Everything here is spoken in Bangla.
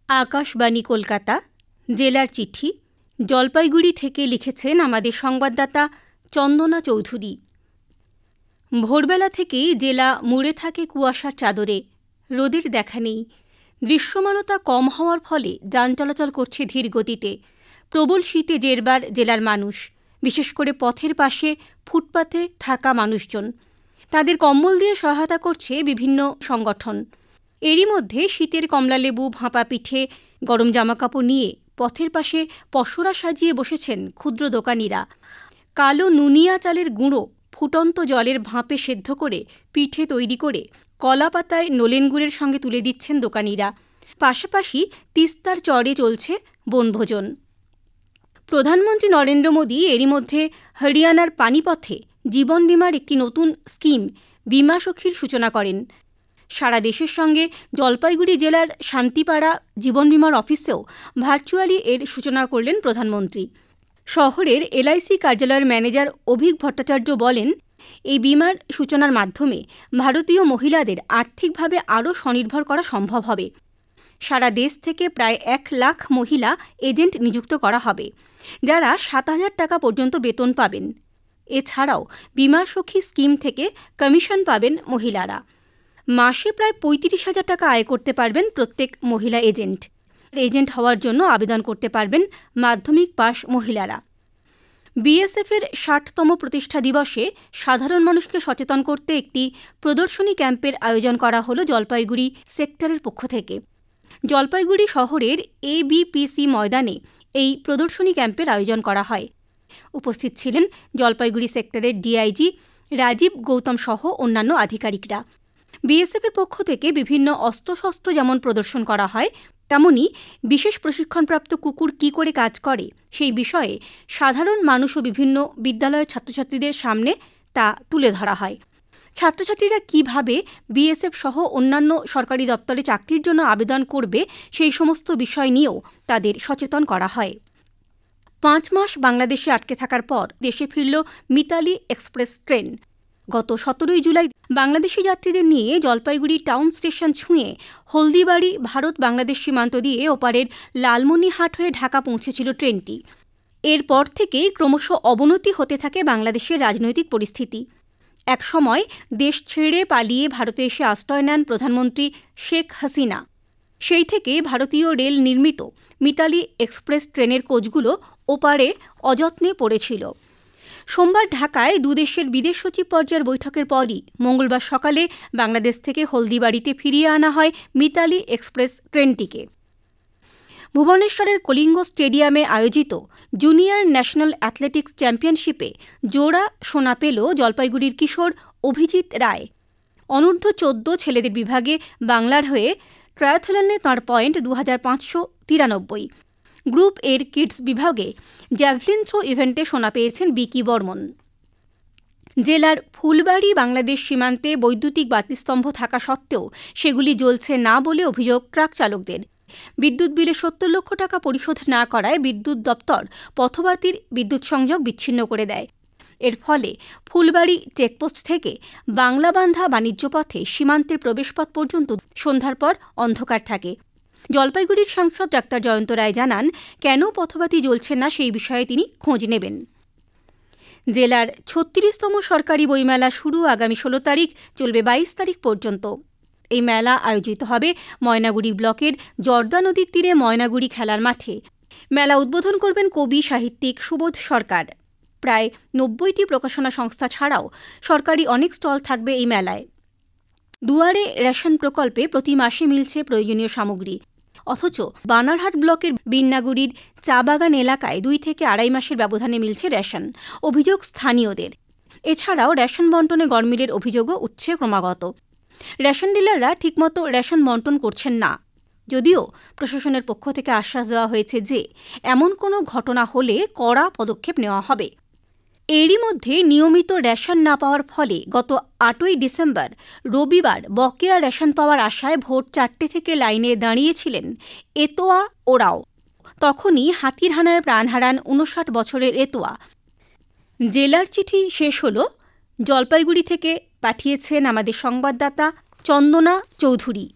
আকাশবাণী কলকাতা, জেলার চিঠি, জলপাইগুড়ি থেকে লিখেছেন আমাদের সংবাদদাতা চন্দনা চৌধুরী। ভোরবেলা থেকেই জেলা মুড়ে থাকে কুয়াশার চাদরে, রোদের দেখা নেই। দৃশ্যমানতা কম হওয়ার ফলে যান চলাচল করছে ধীর গতিতে। প্রবল শীতে জেরবার জেলার মানুষ, বিশেষ করে পথের পাশে ফুটপাতে থাকা মানুষজন। তাদের কম্বল দিয়ে সহায়তা করছে বিভিন্ন সংগঠন। এরই মধ্যে শীতের কমলালেবু, ভাপা পিঠে, গরম জামাকাপড় নিয়ে পথের পাশে পসরা সাজিয়ে বসেছেন ক্ষুদ্র দোকানিরা। কালো নুনিয়া চালের গুঁড়ো ফুটন্ত জলের ভাঁপে সেদ্ধ করে পিঠে তৈরি করে কলা পাতায় নলেন গুড়ের সঙ্গে তুলে দিচ্ছেন দোকানিরা। পাশাপাশি তিস্তার চরে চলছে বনভোজন। প্রধানমন্ত্রী নরেন্দ্র মোদী এরই মধ্যে হরিয়ানার পানিপথে জীবন বীমার একটি নতুন স্কিম বীমা সখীর সূচনা করেন। সারা দেশের সঙ্গে জলপাইগুড়ি জেলার শান্তিপাড়া জীবন বীমার অফিসেও ভার্চুয়ালি এর সূচনা করলেন প্রধানমন্ত্রী। শহরের এলআইসি কার্যালয়ের ম্যানেজার অভিক ভট্টাচার্য বলেন, এই বীমার সূচনার মাধ্যমে ভারতীয় মহিলাদের আর্থিকভাবে আরও স্বনির্ভর করা সম্ভব হবে। সারা দেশ থেকে প্রায় 1 লাখ মহিলা এজেন্ট নিযুক্ত করা হবে, যারা 7,000 টাকা পর্যন্ত বেতন পাবেন। এছাড়াও বীমা সখী স্কিম থেকে কমিশন পাবেন মহিলারা। মাসে প্রায় 35,000 টাকা আয় করতে পারবেন প্রত্যেক মহিলা এজেন্ট। এজেন্ট হওয়ার জন্য আবেদন করতে পারবেন মাধ্যমিক পাশ মহিলারা। বিএসএফের 60তম প্রতিষ্ঠা দিবসে সাধারণ মানুষকে সচেতন করতে একটি প্রদর্শনী ক্যাম্পের আয়োজন করা হলো জলপাইগুড়ি সেক্টরের পক্ষ থেকে। জলপাইগুড়ি শহরের এবিপিসি ময়দানে এই প্রদর্শনী ক্যাম্পের আয়োজন করা হয়। উপস্থিত ছিলেন জলপাইগুড়ি সেক্টরের ডিআইজি রাজীব গৌতম সহ অন্যান্য আধিকারিকরা। বিএসএফের পক্ষ থেকে বিভিন্ন অস্ত্রশস্ত্র যেমন প্রদর্শন করা হয়, তেমনি বিশেষ প্রশিক্ষণপ্রাপ্ত কুকুর কী করে কাজ করে সেই বিষয়ে সাধারণ মানুষ ও বিভিন্ন বিদ্যালয়ের ছাত্রছাত্রীদের সামনে তা তুলে ধরা হয়। ছাত্রছাত্রীরা কিভাবে বিএসএফ সহ অন্যান্য সরকারি দপ্তরে চাকরির জন্য আবেদন করবে সেই সমস্ত বিষয় নিয়েও তাদের সচেতন করা হয়। 5 মাস বাংলাদেশে আটকে থাকার পর দেশে ফিরল মিতালি এক্সপ্রেস ট্রেন। গত 17 জুলাই বাংলাদেশি যাত্রীদের নিয়ে জলপাইগুড়ি টাউন স্টেশন ছুঁয়ে হলদিবাড়ি ভারত বাংলাদেশ সীমান্ত দিয়ে ওপারের লালমনিরহাট হয়ে ঢাকা পৌঁছেছিল ট্রেনটি। এরপর থেকেই ক্রমশ অবনতি হতে থাকে বাংলাদেশের রাজনৈতিক পরিস্থিতি। এক সময় দেশ ছেড়ে পালিয়ে ভারতে এসে আশ্রয় নেন প্রধানমন্ত্রী শেখ হাসিনা। সেই থেকে ভারতীয় রেল নির্মিত মিতালি এক্সপ্রেস ট্রেনের কোচগুলো ওপারে অযত্নে পড়েছিল। সোমবার ঢাকায় দুদেশের বিদেশ সচিব পর্যায়ের বৈঠকের পরই মঙ্গলবার সকালে বাংলাদেশ থেকে হলদিবাড়িতে ফিরিয়ে আনা হয় মিতালি এক্সপ্রেস ট্রেনটিকে। ভুবনেশ্বরের কলিঙ্গ স্টেডিয়ামে আয়োজিত জুনিয়র ন্যাশনাল অ্যাথলেটিক্স চ্যাম্পিয়নশিপে জোড়া সোনা পেল জলপাইগুড়ির কিশোর অভিজিৎ রায়। অনূর্ধ্ব 14 ছেলেদের বিভাগে বাংলার হয়ে ট্রায়াথলনে তাঁর পয়েন্ট 2593। গ্রুপ এর কিডস বিভাগে জ্যাভলিন থ্রো ইভেন্টে সোনা পেয়েছেন বিকি বর্মন। জেলার ফুলবাড়ি বাংলাদেশ সীমান্তে বৈদ্যুতিক বাতিস্তম্ভ থাকা সত্ত্বেও সেগুলি জ্বলছে না বলে অভিযোগ ট্রাক চালকদের। বিদ্যুৎ বিলে 70 লক্ষ টাকা পরিশোধ না করায় বিদ্যুৎ দপ্তর পথবাতির বিদ্যুৎ সংযোগ বিচ্ছিন্ন করে দেয়। এর ফলে ফুলবাড়ি চেকপোস্ট থেকে বাংলাবান্ধা বাণিজ্য পথে সীমান্তের প্রবেশপথ পর্যন্ত সন্ধ্যার পর অন্ধকার থাকে। জলপাইগুড়ির সাংসদ ডাক্তার জয়ন্ত রায় জানান, কেন পথবাতি জ্বলছে না সেই বিষয়ে তিনি খোঁজ নেবেন। জেলার 36তম সরকারি বইমেলা শুরু আগামী 16 তারিখ, চলবে 22 তারিখ পর্যন্ত। এই মেলা আয়োজিত হবে ময়নাগুড়ি ব্লকের জর্দা নদীর তীরে ময়নাগুড়ি খেলার মাঠে। মেলা উদ্বোধন করবেন কবি সাহিত্যিক সুবোধ সরকার। প্রায় 90টি প্রকাশনা সংস্থা ছাড়াও সরকারি অনেক স্টল থাকবে এই মেলায়। দুয়ারে রেশন প্রকল্পে প্রতি মাসে মিলছে প্রয়োজনীয় সামগ্রী, অথচ বানারহাট ব্লকের বিন্নাগুড়ির চা বাগান এলাকায় 2 থেকে 2.5 মাসের ব্যবধানে মিলছে রেশন, অভিযোগ স্থানীয়দের। এছাড়াও রেশন বন্টনে গরমিলের অভিযোগও উঠছে ক্রমাগত। রেশন ডিলাররা ঠিকমতো রেশন বন্টন করছেন না, যদিও প্রশাসনের পক্ষ থেকে আশ্বাস দেওয়া হয়েছে যে এমন কোনো ঘটনা হলে কড়া পদক্ষেপ নেওয়া হবে। এরই মধ্যে নিয়মিত রেশন না পাওয়ার ফলে গত 8ই ডিসেম্বর রবিবার বকেয়া রেশন পাওয়ার আশায় ভোর 4টে থেকে লাইনে দাঁড়িয়েছিলেন এতোয়া ওরাও। তখনই হাতির হানায় প্রাণ হারান 59 বছরের এতোয়া। জেলার চিঠি শেষ হল। জলপাইগুড়ি থেকে পাঠিয়েছেন আমাদের সংবাদদাতা চন্দনা চৌধুরী।